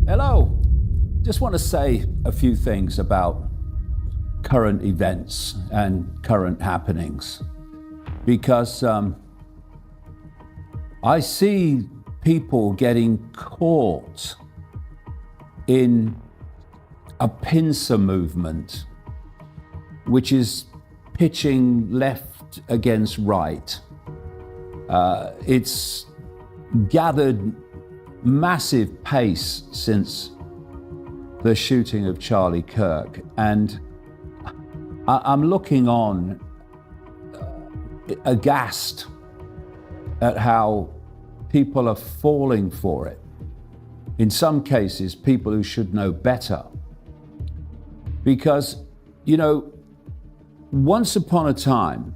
Hello. Just want to say a few things about current events and current happenings, because I see people getting caught in a pincer movement, which is pitching left against right. It's gathered massive pace since the shooting of Charlie Kirk, and I'm looking on aghast at how people are falling for it. In some cases, people who should know better. Because, you know, once upon a time,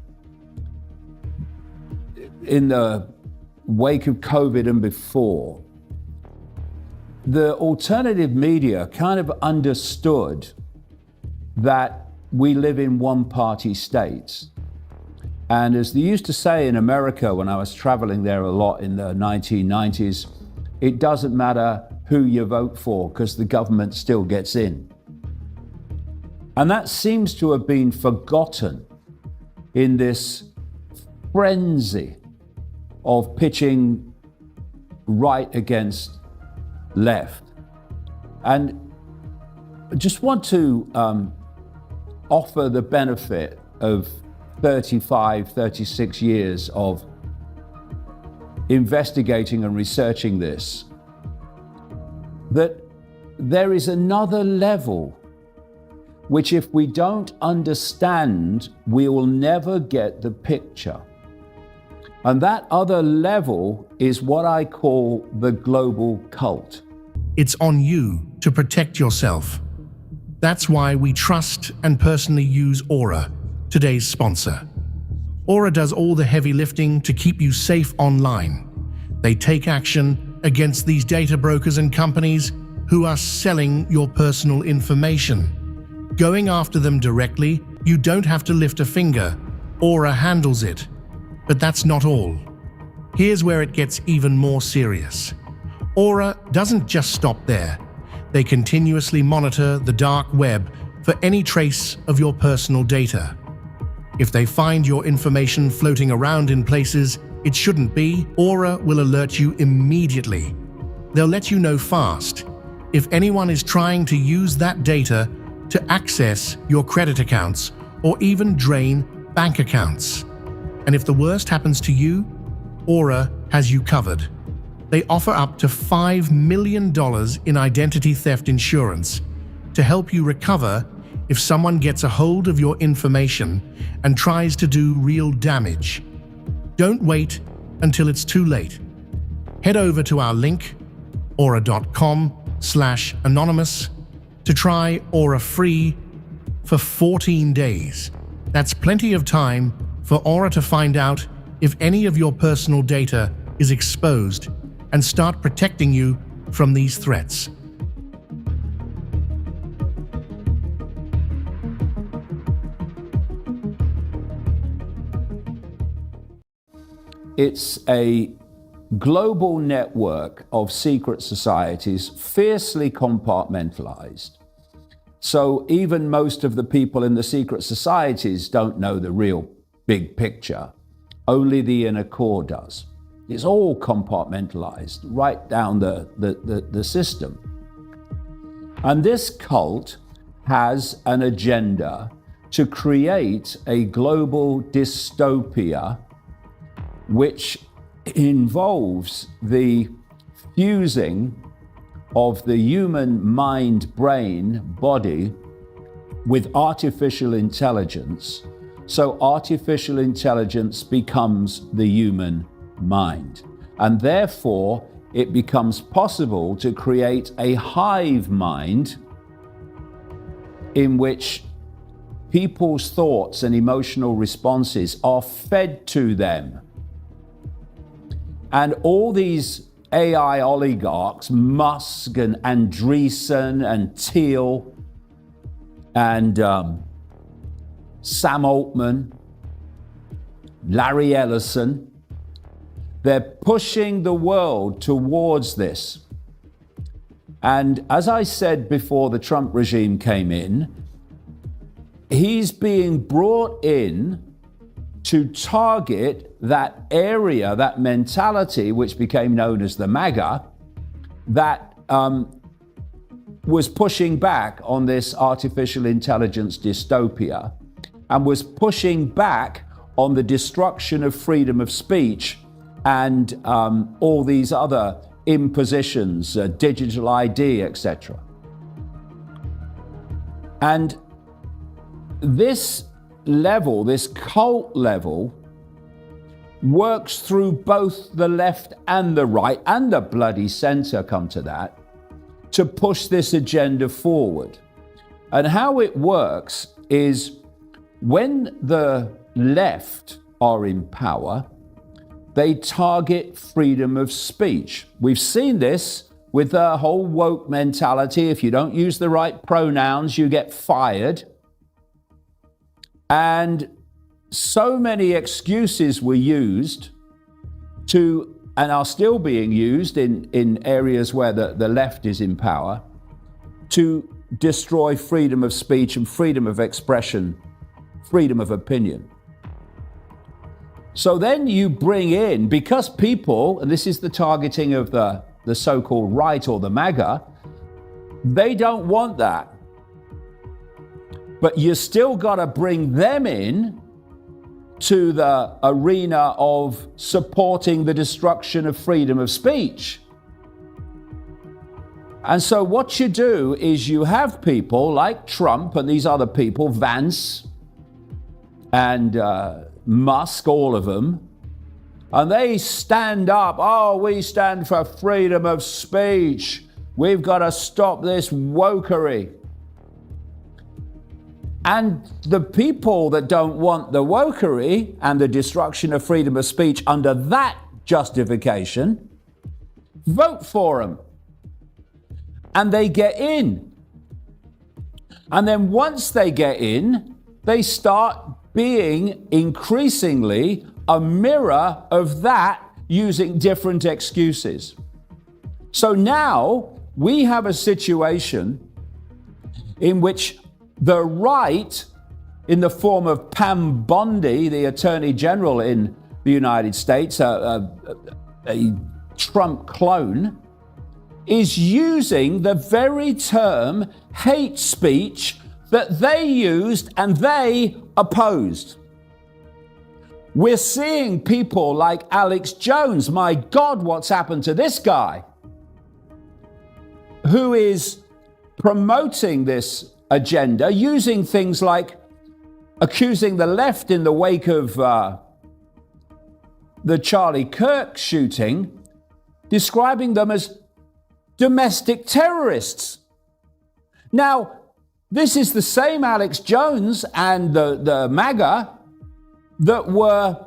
in the wake of COVID and before, the alternative media kind of understood that we live in one-party states. And as they used to say in America when I was traveling there a lot in the 1990s, it doesn't matter who you vote for because the government still gets in. And that seems to have been forgotten in this frenzy of pitching right against left. And I just want to offer the benefit of 35, 36 years of investigating and researching this, that there is another level which, if we don't understand, we will never get the picture. And that other level is what I call the global cult. It's on you to protect yourself. That's why we trust and personally use Aura, today's sponsor. Aura does all the heavy lifting to keep you safe online. They take action against these data brokers and companies who are selling your personal information. Going after them directly, you don't have to lift a finger. Aura handles it. But that's not all. Here's where it gets even more serious. Aura doesn't just stop there. They continuously monitor the dark web for any trace of your personal data. If they find your information floating around in places it shouldn't be, Aura will alert you immediately. They'll let you know fast if anyone is trying to use that data to access your credit accounts or even drain bank accounts. And if the worst happens to you, Aura has you covered. They offer up to $5 million in identity theft insurance to help you recover if someone gets a hold of your information and tries to do real damage. Don't wait until it's too late. Head over to our link, aura.com/anonymous, to try Aura free for 14 days. That's plenty of time for Aura to find out if any of your personal data is exposed and start protecting you from these threats. It's a global network of secret societies, fiercely compartmentalized. So even most of the people in the secret societies don't know the real big picture. Only the inner core does. It's all compartmentalized right down the system. And this cult has an agenda to create a global dystopia which involves the fusing of the human mind, brain, body with artificial intelligence. So artificial intelligence becomes the human mind. And therefore, it becomes possible to create a hive mind in which people's thoughts and emotional responses are fed to them. And all these AI oligarchs, Musk and Andreessen and Thiel and Sam Altman, Larry Ellison, they're pushing the world towards this. And as I said before the Trump regime came in, he's being brought in to target that area, that mentality, which became known as the MAGA, that was pushing back on this artificial intelligence dystopia and was pushing back on the destruction of freedom of speech and all these other impositions, digital ID, etc. And this level, this cult level, works through both the left and the right and the bloody center, come to that, to push this agenda forward. And how it works is when the left are in power, they target freedom of speech. We've seen this with the whole woke mentality. If you don't use the right pronouns, you get fired. And so many excuses were used to, and are still being used in areas where the left is in power, to destroy freedom of speech and freedom of expression, freedom of opinion. So then you bring in, because people, and this is the targeting of the so-called right or the MAGA, they don't want that. But you still got to bring them in to the arena of supporting the destruction of freedom of speech. And so what you do is you have people like Trump and these other people, Vance and Musk, all of them, and they stand up, oh, we stand for freedom of speech. We've got to stop this wokery. And the people that don't want the wokery and the destruction of freedom of speech under that justification vote for them. And they get in. And then once they get in, they start being increasingly a mirror of that, using different excuses. So now we have a situation in which the right, in the form of Pam Bondi, the Attorney General in the United States, a Trump clone, is using the very term hate speech that they used and they opposed. We're seeing people like Alex Jones, my God, what's happened to this guy, who is promoting this agenda, using things like accusing the left in the wake of the Charlie Kirk shooting, describing them as domestic terrorists. Now, this is the same Alex Jones and the MAGA that were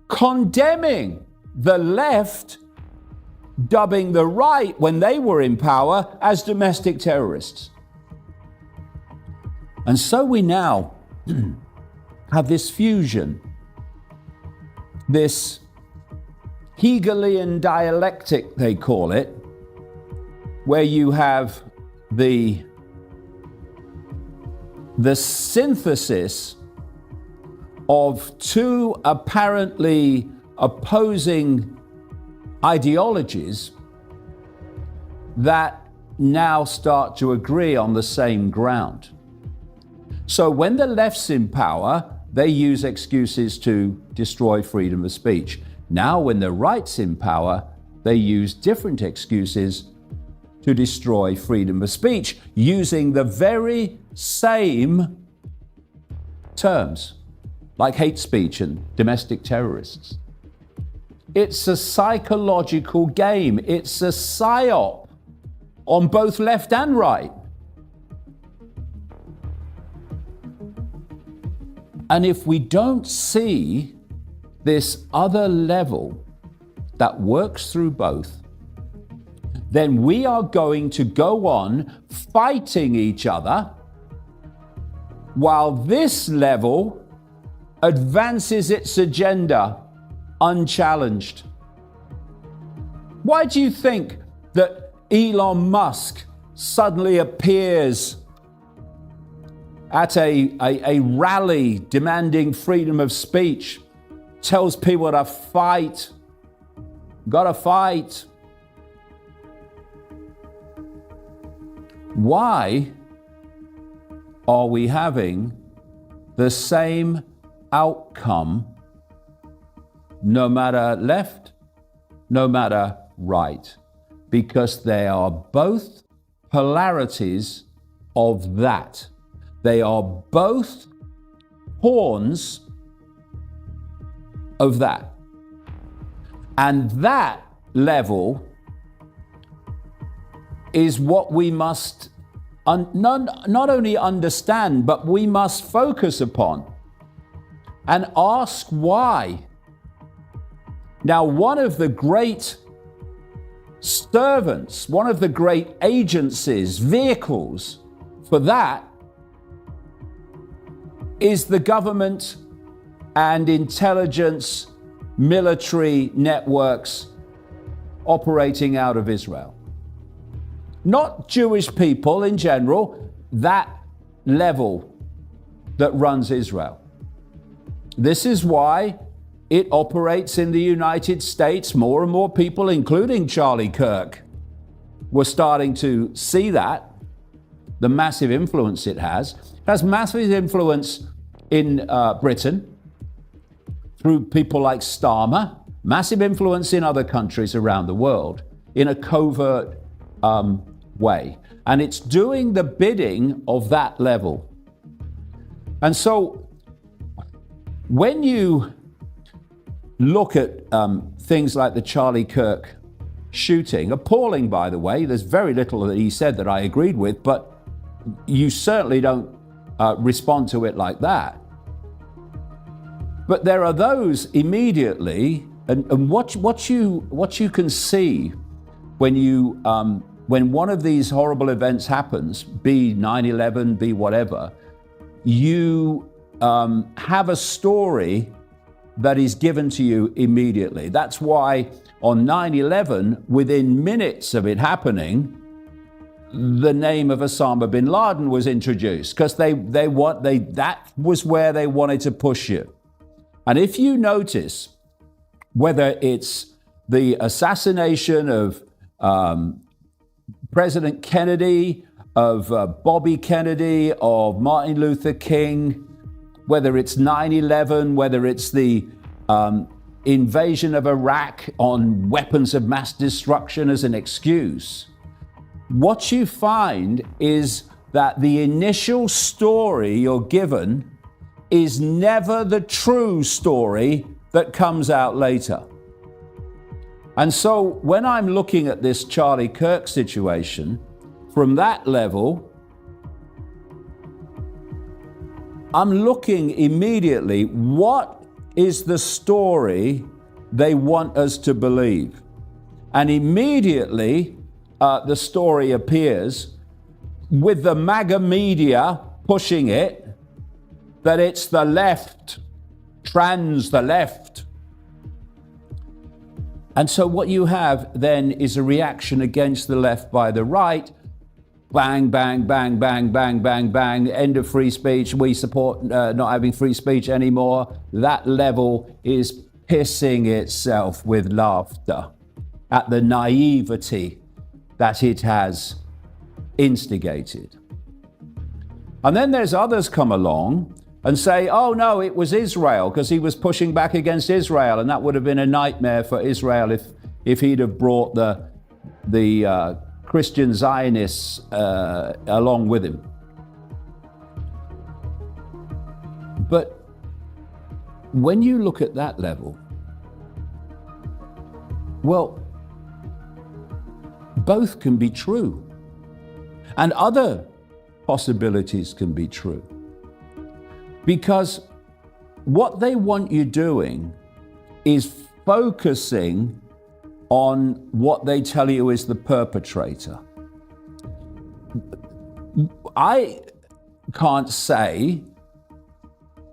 condemning the left, dubbing the right, when they were in power, as domestic terrorists. And so we now have this fusion, this Hegelian dialectic, they call it, where you have the synthesis of two apparently opposing ideologies that now start to agree on the same ground. So when the left's in power, they use excuses to destroy freedom of speech. Now when the right's in power, they use different excuses to destroy freedom of speech, using the very same terms, like hate speech and domestic terrorists. It's a psychological game. It's a psyop on both left and right. And if we don't see this other level that works through both, then we are going to go on fighting each other while this level advances its agenda unchallenged. Why do you think that Elon Musk suddenly appears at a rally demanding freedom of speech, tells people to fight, gotta fight. Why are we having the same outcome no matter left, no matter right? Because they are both polarities of that. They are both horns of that. And that level is what we must not only understand, but we must focus upon and ask why. Now, one of the great servants, one of the great agencies, vehicles for that is the government and intelligence military networks operating out of Israel. Not Jewish people in general, that level that runs Israel. This is why it operates in the United States. More and more people, including Charlie Kirk, were starting to see that, the massive influence it has. It has massive influence in Britain through people like Starmer, massive influence in other countries around the world in a covert way. And it's doing the bidding of that level. And so when you look at things like the Charlie Kirk shooting, appalling, by the way, there's very little that he said that I agreed with, but you certainly don't respond to it like that. But there are those immediately, and what you can see when one of these horrible events happens, be 9/11, be whatever, you have a story that is given to you immediately. That's why on 9/11, within minutes of it happening, the name of Osama bin Laden was introduced, because that was where they wanted to push you. And if you notice, whether it's the assassination of President Kennedy, of Bobby Kennedy, of Martin Luther King, whether it's 9/11, whether it's the invasion of Iraq on weapons of mass destruction as an excuse, what you find is that the initial story you're given is never the true story that comes out later. And so when I'm looking at this Charlie Kirk situation, from that level, I'm looking immediately, what is the story they want us to believe? And immediately the story appears, with the MAGA media pushing it, that it's the left, the left. And so what you have then is a reaction against the left by the right. Bang, bang, bang, bang, bang, bang, bang, end of free speech. We support not having free speech anymore. That level is pissing itself with laughter at the naivety that it has instigated. And then there's others come along and say, oh no, it was Israel, because he was pushing back against Israel, and that would have been a nightmare for Israel if he'd have brought the Christian Zionists along with him. But when you look at that level, well, both can be true, and other possibilities can be true. Because what they want you doing is focusing on what they tell you is the perpetrator. I can't say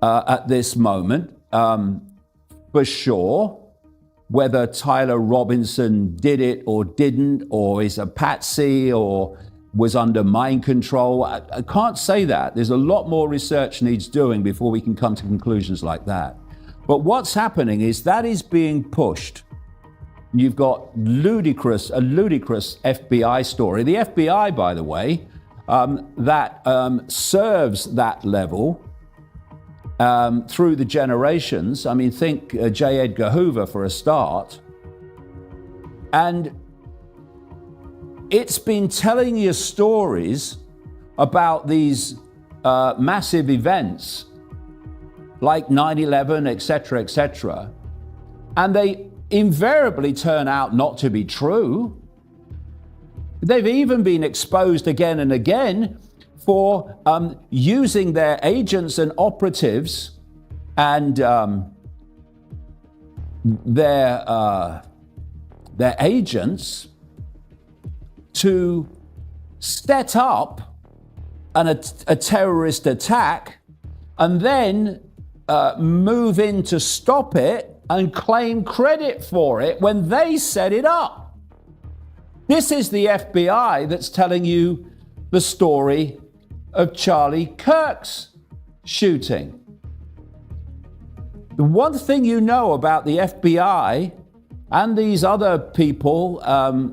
at this moment for sure whether Tyler Robinson did it or didn't, or is a patsy, or was under mind control. I can't say that. There's a lot more research needs doing before we can come to conclusions like that. But what's happening is that is being pushed. You've got a ludicrous FBI story. The FBI, by the way, that serves that level through the generations. I mean, think J. Edgar Hoover for a start. And it's been telling you stories about these massive events like 9/11, etc., etc. And they invariably turn out not to be true. They've even been exposed again and again for using their agents and operatives and their agents to set up a terrorist attack and then move in to stop it and claim credit for it when they set it up. This is the FBI that's telling you the story of Charlie Kirk's shooting. The one thing you know about the FBI and these other people,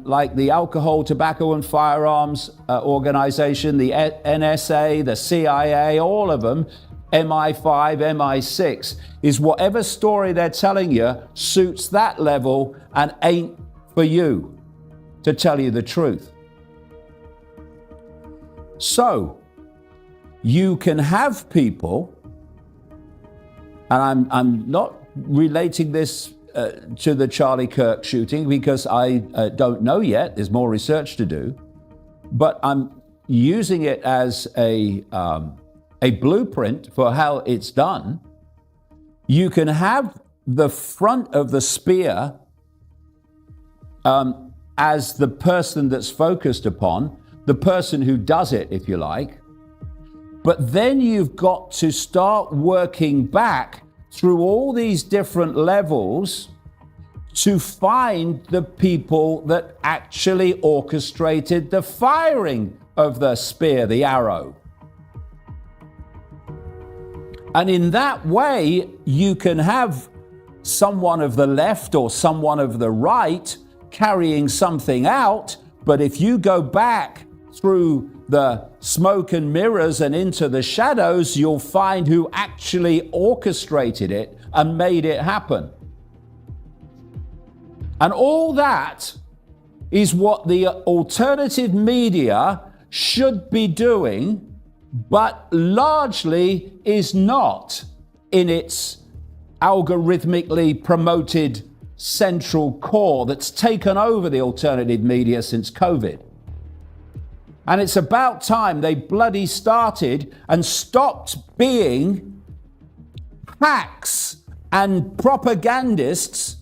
like the Alcohol, Tobacco and Firearms Organization, the NSA, the CIA, all of them, MI5, MI6, is whatever story they're telling you suits that level and ain't for you, to tell you the truth. So, you can have people, and I'm not relating this to the Charlie Kirk shooting because I don't know yet, there's more research to do, but I'm using it as a blueprint for how it's done. You can have the front of the spear as the person that's focused upon, the person who does it, if you like. But then you've got to start working back through all these different levels to find the people that actually orchestrated the firing of the spear, the arrow. And in that way, you can have someone of the left or someone of the right carrying something out, but if you go back through the smoke and mirrors and into the shadows, you'll find who actually orchestrated it and made it happen. And all that is what the alternative media should be doing, but largely is not in its algorithmically promoted central core that's taken over the alternative media since COVID. And it's about time they bloody started and stopped being hacks and propagandists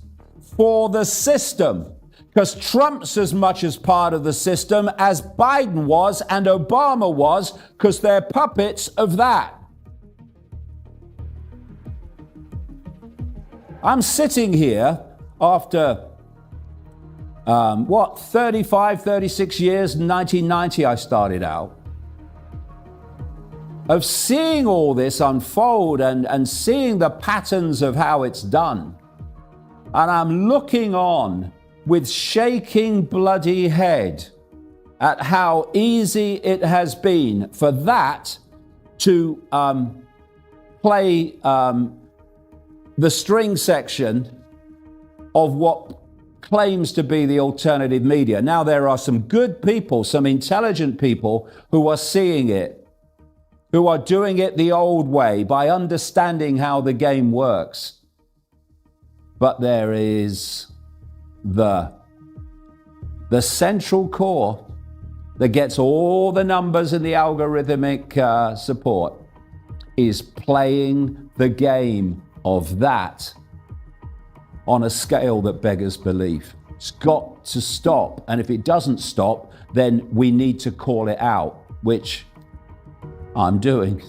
for the system. Because Trump's as much as part of the system as Biden was and Obama was, because they're puppets of that. I'm sitting here after 35, 36 years, in 1990 I started out, of seeing all this unfold and seeing the patterns of how it's done. And I'm looking on with shaking bloody head at how easy it has been for that to play the string section of what claims to be the alternative media. Now, there are some good people, some intelligent people who are seeing it, who are doing it the old way by understanding how the game works. But there is the central core that gets all the numbers and the algorithmic support is playing the game of that on a scale that beggars belief. It's got to stop. And if it doesn't stop, then we need to call it out, which I'm doing.